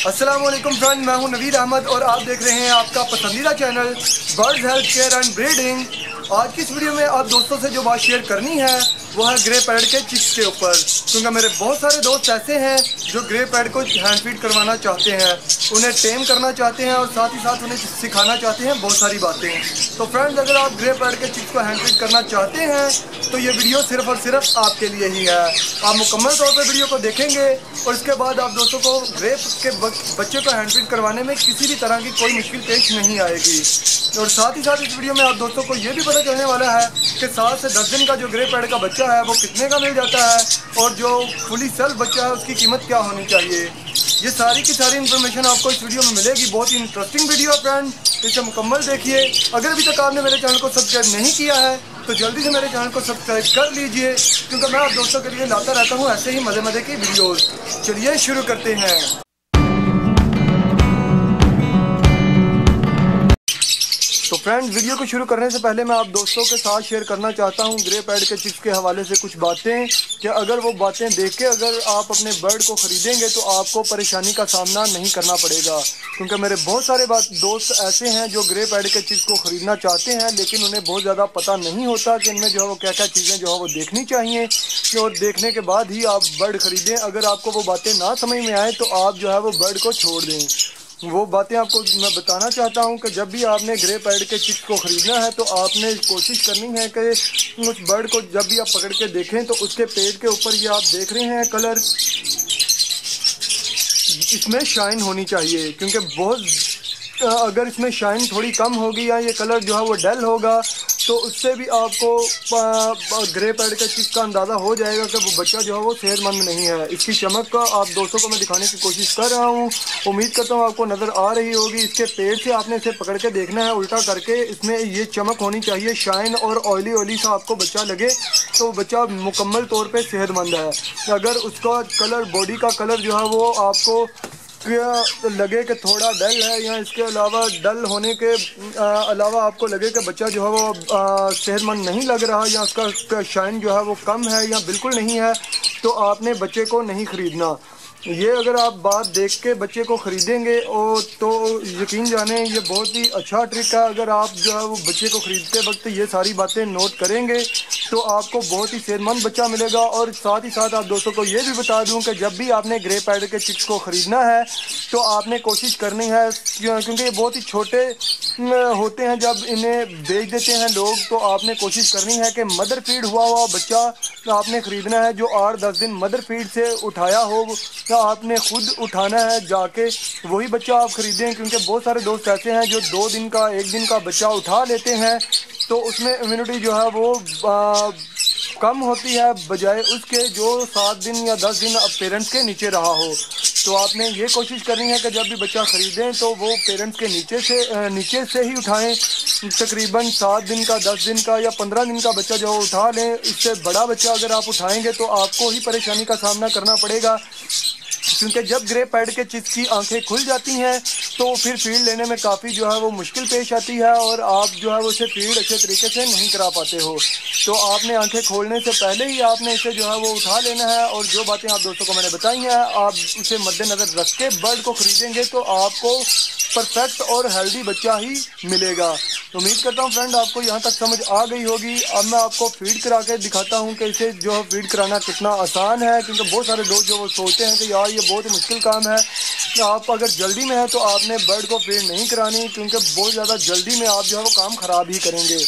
अस्सलाम वालेकुम फ्रेंड, मैं हूं नवीद अहमद और आप देख रहे हैं आपका पसंदीदा channel birds health care and breeding. आज की इस वीडियो में आप दोस्तों से जो बात शेयर करनी है वो है ग्रे पैरेट के चिक्स के ऊपर, क्योंकि मेरे बहुत सारे दोस्त ऐसे हैं जो ग्रे पैरेट को हैंड फीड करवाना चाहते हैं, उन्हें टेम करना चाहते हैं और साथ ही साथ उन्हें सिखाना चाहते हैं बहुत सारी बातें। तो फ्रेंड्स, अगर आप ग्रे पैरेट के चिक्स को हैंड फीड करना चाहते हैं तो ये वीडियो सिर्फ और सिर्फ आपके लिए ही है। आप मुकम्मल तौर पर वीडियो को देखेंगे और इसके बाद आप दोस्तों को ग्रे के बच्चे को हैंड फीड करवाने में किसी भी तरह की कोई मुश्किल पेश नहीं आएगी। और साथ ही साथ इस वीडियो में आप दोस्तों को ये भी पता चलने वाला है कि 7 से 10 दिन का जो ग्रे पैरेट का बच्चा है वो कितने का मिल जाता है और जो फुली सेल्फ बच्चा है उसकी कीमत क्या होनी चाहिए। ये सारी की सारी इन्फॉर्मेशन आपको इस वीडियो में मिलेगी। बहुत ही इंटरेस्टिंग वीडियो है फ्रेंड, इसे मुकम्मल देखिए। अगर अभी तक आपने मेरे चैनल को सब्सक्राइब नहीं किया है तो जल्दी से मेरे चैनल को सब्सक्राइब कर लीजिए, क्योंकि मैं आप दोस्तों के लिए लाता रहता हूँ ऐसे ही मज़े मज़े की वीडियोस। चलिए शुरू करते हैं। तो फ्रेंड, वीडियो को शुरू करने से पहले मैं आप दोस्तों के साथ शेयर करना चाहता हूं ग्रे पैरेट के चिक्स के हवाले से कुछ बातें, कि अगर वो बातें देख के अगर आप अपने बर्ड को ख़रीदेंगे तो आपको परेशानी का सामना नहीं करना पड़ेगा। क्योंकि मेरे बहुत सारे दोस्त ऐसे हैं जो ग्रे पैरेट के चिक्स को ख़रीदना चाहते हैं लेकिन उन्हें बहुत ज़्यादा पता नहीं होता कि इनमें जो है वो क्या क्या चीज़ें जो है वो देखनी चाहिए, और देखने के बाद ही आप बर्ड ख़रीदें। अगर आपको वो बातें ना समझ में आए तो आप जो है वो बर्ड को छोड़ दें। वो बातें आपको मैं बताना चाहता हूं कि जब भी आपने ग्रे पैरेट के चिक्स को ख़रीदना है तो आपने कोशिश करनी है कि उस बर्ड को जब भी आप पकड़ के देखें तो उसके पेट के ऊपर ये आप देख रहे हैं कलर, इसमें शाइन होनी चाहिए। क्योंकि बहुत अगर इसमें शाइन थोड़ी कम होगी या ये कलर जो है वो डल होगा तो उससे भी आपको ग्रे पैरेट के चिक्स का अंदाज़ा हो जाएगा कि वो बच्चा जो है वो सेहतमंद नहीं है। इसकी चमक का आप दोस्तों को मैं दिखाने की कोशिश कर रहा हूँ, उम्मीद करता हूँ आपको नज़र आ रही होगी। इसके पेट से आपने इसे पकड़ के देखना है उल्टा करके, इसमें ये चमक होनी चाहिए, शाइन और ऑयली सा आपको बच्चा लगे तो बच्चा मुकम्मल तौर पर सेहतमंद है। अगर उसका कलर, बॉडी का कलर जो है वो आपको लगे कि थोड़ा डल है या इसके अलावा डल होने के अलावा आपको लगे कि बच्चा जो है वो सेहतमंद नहीं लग रहा या उसका शाइन जो है वो कम है या बिल्कुल नहीं है, तो आपने बच्चे को नहीं ख़रीदना। ये अगर आप बात देख के बच्चे को ख़रीदेंगे तो यकीन जाने ये बहुत ही अच्छा ट्रिक है। अगर आप जो है वो बच्चे को ख़रीदते वक्त ये सारी बातें नोट करेंगे तो आपको बहुत ही सेहतमंद बच्चा मिलेगा। और साथ ही साथ आप दोस्तों को ये भी बता दूं कि जब भी आपने ग्रे पैरेट के चिक्स को ख़रीदना है तो आपने कोशिश करनी है, क्योंकि ये बहुत ही छोटे होते हैं जब इन्हें बेच देते हैं लोग, तो आपने कोशिश करनी है कि मदर फीड हुआ बच्चा आपने ख़रीदना है जो 8-10 दिन मदर फीड से उठाया हो, आपने खुद उठाना है जाके वही बच्चा आप ख़रीदें। क्योंकि बहुत सारे दोस्त ऐसे हैं जो 2 दिन का 1 दिन का बच्चा उठा लेते हैं तो उसमें इम्यूनिटी जो है वो कम होती है बजाय उसके जो 7 दिन या 10 दिन अब पेरेंट्स के नीचे रहा हो। तो आपने ये कोशिश करनी है कि जब भी बच्चा ख़रीदें तो वो पेरेंट्स के नीचे से ही उठाएं। तकरीबन 7 दिन का, 10 दिन का या 15 दिन का बच्चा जो उठा लें। इससे बड़ा बच्चा अगर आप उठाएंगे तो आपको ही परेशानी का सामना करना पड़ेगा, क्योंकि जब ग्रे पैरेट के चिक्स की आंखें खुल जाती हैं तो फिर फीड लेने में काफ़ी जो है वो मुश्किल पेश आती है और आप जो है वो इसे फीड अच्छे तरीके से नहीं करा पाते हो। तो आपने आंखें खोलने से पहले ही आपने इसे जो है वो उठा लेना है। और जो बातें आप दोस्तों को मैंने बताई हैं आप उसे मद्देनज़र रख के बर्ड को ख़रीदेंगे तो आपको परफेक्ट और हेल्दी बच्चा ही मिलेगा। तो उम्मीद करता हूँ फ्रेंड आपको यहाँ तक समझ आ गई होगी। अब मैं आपको फीड करा के दिखाता हूँ कि इसे जो है फीड कराना कितना आसान है, क्योंकि बहुत सारे लोग जो वो सोचते हैं कि यार ये बहुत ही मुश्किल काम है। आप अगर जल्दी में है तो आपने बर्ड को फीड नहीं करानी, क्योंकि बहुत ज़्यादा जल्दी में आप जो है वो काम ख़राब ही करेंगे।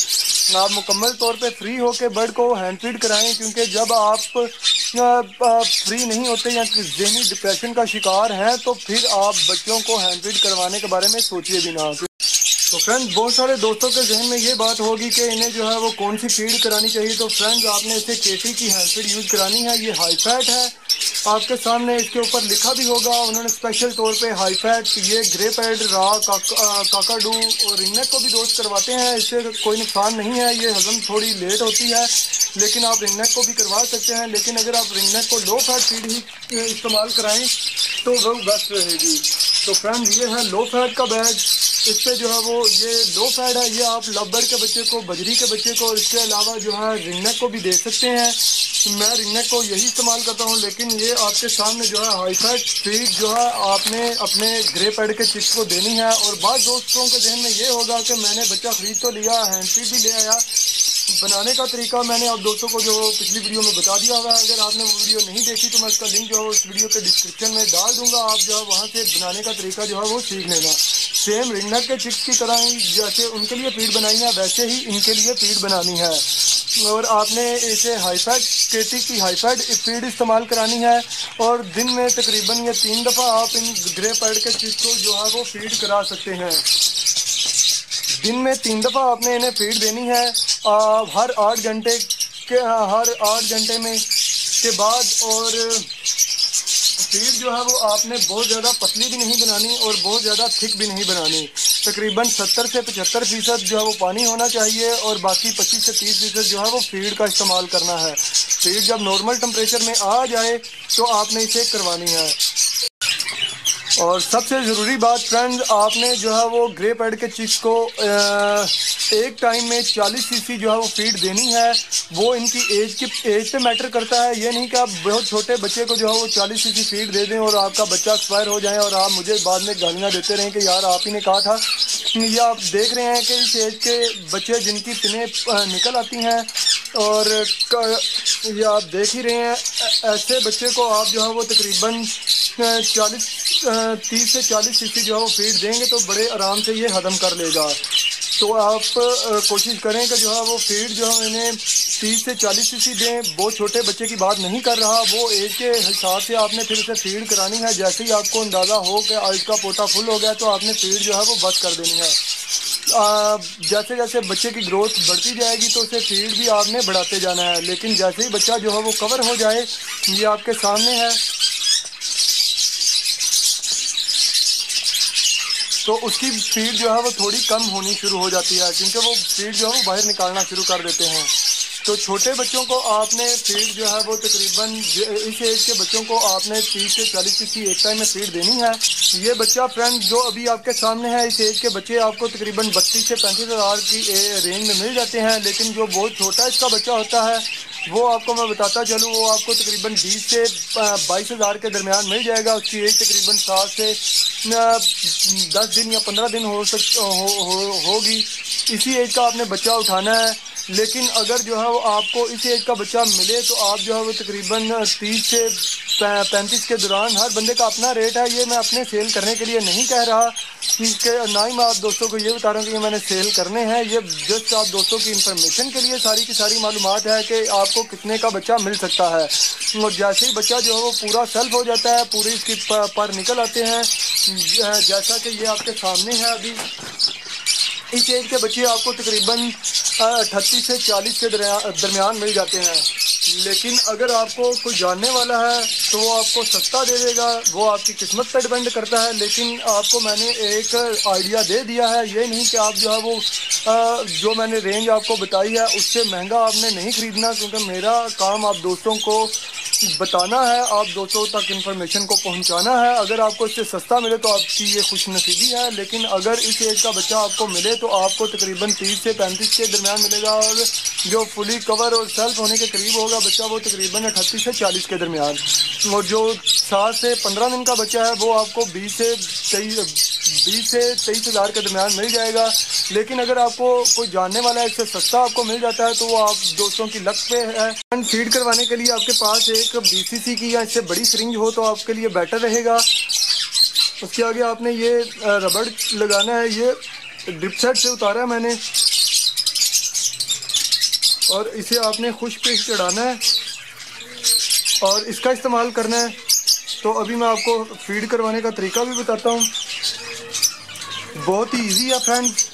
आप मुकम्मल तौर पे फ्री होकर बर्ड को हैंड फीड कराएं, क्योंकि जब आप फ्री नहीं होते या ज़हनी डिप्रेशन का शिकार हैं तो फिर आप बच्चों को हैंड फीड करवाने के बारे में सोचिए भी ना। तो फ्रेंड्स, बहुत सारे दोस्तों के जहन में ये बात होगी कि इन्हें जो है वो कौन सी फीड करानी चाहिए। तो फ्रेंड्स, आपने इसे केटी की हैंड फीड यूज़ करानी है। ये हाई फैट है, आपके सामने इसके ऊपर लिखा भी होगा, उन्होंने स्पेशल तौर पे हाई फैट। ये ग्रे पैरेट, काकाडू और रिंगनेक को भी दोस्त करवाते हैं, इससे कोई नुकसान नहीं है। ये हजम थोड़ी लेट होती है लेकिन आप रिंगनेक को भी करवा सकते हैं, लेकिन अगर आप रिंगनेक को लो फैट फीड ही इस्तेमाल कराएँ तो वो बेस्ट रहेगी। तो फ्रेंड्स, ये है लो फैट का बैग। इस पर जो है वो ये लो फैट है, ये आप लव बर्ड के बच्चे को, बजरी के बच्चे को, इसके अलावा जो है रिंगनेक को भी दे सकते हैं। मैं रिंगनेक को यही इस्तेमाल करता हूँ, लेकिन ये आपके सामने जो है हाई फैट फीड जो है आपने अपने ग्रे पैड के चिक्स को देनी है। और बाद दोस्तों के जहन में ये होगा कि मैंने बच्चा खरीद तो लिया, हैंड फीड भी ले आया, बनाने का तरीका मैंने आप दोस्तों को जो पिछली वीडियो में बता दिया होगा। अगर आपने वो वीडियो नहीं देखी तो मैं इसका लिंक जो है उस वीडियो के डिस्क्रिप्शन में डाल दूंगा, आप जो है वहाँ से बनाने का तरीका जो है वो सीख लेना। सेम रिंगनेक के चिक्स की तरह ही जैसे उनके लिए फीड बनाई है वैसे ही इनके लिए फीड बनानी है। और आपने इसे हाई फैट केटी की हाई फैट फीड इस्तेमाल करानी है। और दिन में तकरीबन ये 3 दफ़ा आप इन ग्रे पैड के चिक्स को जो है वो फीड करा सकते हैं। दिन में 3 दफ़ा आपने इन्हें फीड देनी है। हर 8 घंटे में के बाद। और फीड जो है वो आपने बहुत ज़्यादा पतली भी नहीं बनानी और बहुत ज़्यादा थिक भी नहीं बनानी। तकरीबन 70 से 75% जो है वो पानी होना चाहिए और बाकी 25 से 30% जो है वो फीड का इस्तेमाल करना है। फीड जब नॉर्मल टेम्परेचर में आ जाए तो आपने इसे करवानी है। और सबसे ज़रूरी बात फ्रेंड्स, आपने जो है वो ग्रे पैड के चिक्स को एक टाइम में 40 सीसी जो है वो फीड देनी है। वो इनकी एज पे मैटर करता है। ये नहीं कि आप बहुत छोटे बच्चे को जो है वो 40 सीसी फीड दे दें और आपका बच्चा एक्सपायर हो जाए और आप मुझे बाद में गालियाँ देते रहें कि यार आप ही ने कहा था। ये आप देख रहे हैं कि इस एज के बच्चे जिनकी पिनें निकल आती हैं और ये आप देख ही रहे हैं, ऐसे बच्चे को आप जो है वो तकरीबन 30 से 40 सीसी जो है वो फीड देंगे तो बड़े आराम से ये हज़म कर लेगा। तो आप कोशिश करें कि जो है वो फीड जो है इन्हें 30 से 40 सीसी दें। बहुत छोटे बच्चे की बात नहीं कर रहा, वो एज के हिसाब से आपने फिर उसे फीड करानी है। जैसे ही आपको अंदाज़ा हो कि आज का पोटा फुल हो गया तो आपने फीड जो है वो बंद कर देनी है। जैसे जैसे बच्चे की ग्रोथ बढ़ती जाएगी तो उसे फीड भी आपने बढ़ाते जाना है। लेकिन जैसे ही बच्चा जो है वो कवर हो जाए, ये आपके सामने है, तो उसकी फीड जो है वो थोड़ी कम होनी शुरू हो जाती है क्योंकि वो फीड जो है वो बाहर निकालना शुरू कर देते हैं। तो छोटे बच्चों को आपने फीड जो है वो तकरीबन इस एज के बच्चों को आपने 30 से 40 सीसी एक टाइम में फीड देनी है। ये बच्चा फ्रेंड जो अभी आपके सामने है, इस एज के बच्चे आपको तकरीबन 32 से 35 हज़ार की रेंज में मिल जाते हैं। लेकिन जो बहुत छोटा इसका बच्चा होता है वो आपको मैं बताता चलूँ, वो आपको तकरीबन 20 से 22 हज़ार के दरमियान मिल जाएगा। उसकी एज तकरीबन 7 से 10 दिन या 15 दिन होगी। इसी एज का आपने बच्चा उठाना है। लेकिन अगर जो है वो आपको इस एज का बच्चा मिले तो आप जो है वो तकरीबन 30 से 35 के दौरान, हर बंदे का अपना रेट है। ये मैं अपने सेल करने के लिए नहीं कह रहा कि ना ही मैं आप दोस्तों को ये बता रहा हूँ कि मैंने सेल करने हैं। ये जस्ट आप दोस्तों की इंफॉर्मेशन के लिए सारी की सारी मालूमात है कि आपको कितने का बच्चा मिल सकता है। और जैसे ही बच्चा जो है वो पूरा सेल्फ हो जाता है, पूरी इसकी पर निकल आते हैं, जैसा कि ये आपके सामने है अभी। इस एज के बच्चे आपको तकरीबन 38 से 40 के दरमियान मिल जाते हैं। लेकिन अगर आपको कोई जानने वाला है तो वो आपको सस्ता दे देगा, वो आपकी किस्मत पर डिपेंड करता है। लेकिन आपको मैंने एक आइडिया दे दिया है, ये नहीं कि आप जो है वो जो मैंने रेंज आपको बताई है उससे महंगा आपने नहीं ख़रीदना, क्योंकि मेरा काम आप दोस्तों को बताना है, आप दोस्तों तक इन्फॉर्मेशन को पहुंचाना है। अगर आपको इससे सस्ता मिले तो आपकी ये खुश नसीबी है। लेकिन अगर इस एज का बच्चा आपको मिले तो आपको तकरीबन 30 से 35 के दरमियान मिलेगा और जो फुली कवर और सेल्फ होने के करीब होगा बच्चा वो तकरीबन 38 से 40 के दरमियान। और जो 7 से 15 दिन का बच्चा है वो आपको 20 से 23 हज़ार के दरमियान मिल जाएगा। लेकिन अगर आपको कोई जानने वाला है इससे सस्ता आपको मिल जाता है तो वो आप दोस्तों की लक पे है। फीड करवाने के लिए आपके पास एक BCC की या इससे बड़ी सिरिंज हो तो आपके लिए बेटर रहेगा। उसके आगे आपने ये रबड़ लगाना है, ये ड्रिप सेट से उतारा है मैंने, और इसे आपने खुश पे चढ़ाना है और इसका इस्तेमाल करना है। तो अभी मैं आपको फीड करवाने का तरीका भी बताता हूँ, बहुत ही ईजी है फ्रेंड्स।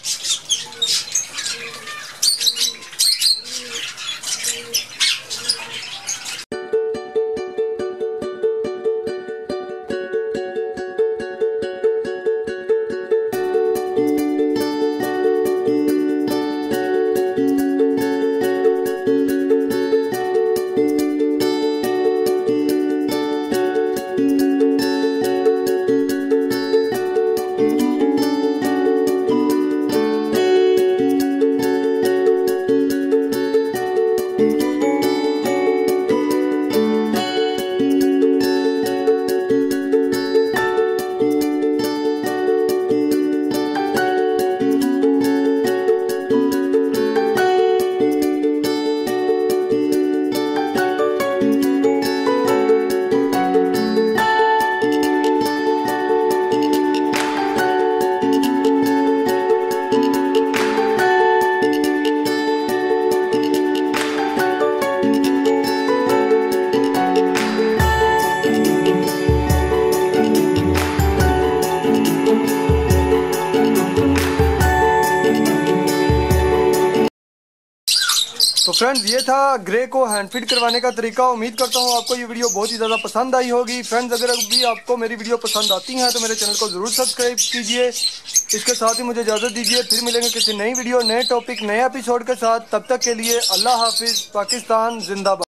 فرینڈز یہ تھا گرے کو ہینڈ فیڈ کروانے کا طریقہ. امید کرتا ہوں آپ کو یہ ویڈیو بہت ہی زیادہ پسند آئی ہوگی. فرینڈز اگر بھی آپ کو میری ویڈیو پسند آتی ہیں تو میرے چینل کو ضرور سبسکرائب کیجئے. اس کے ساتھ ہی مجھے اجازت دیجیے, پھر ملیں گے کسی نئی ویڈیو, نئے ٹاپک, نئے ایپیسوڈ کے ساتھ. تب تک کے لیے اللہ حافظ. پاکستان زندہ باد.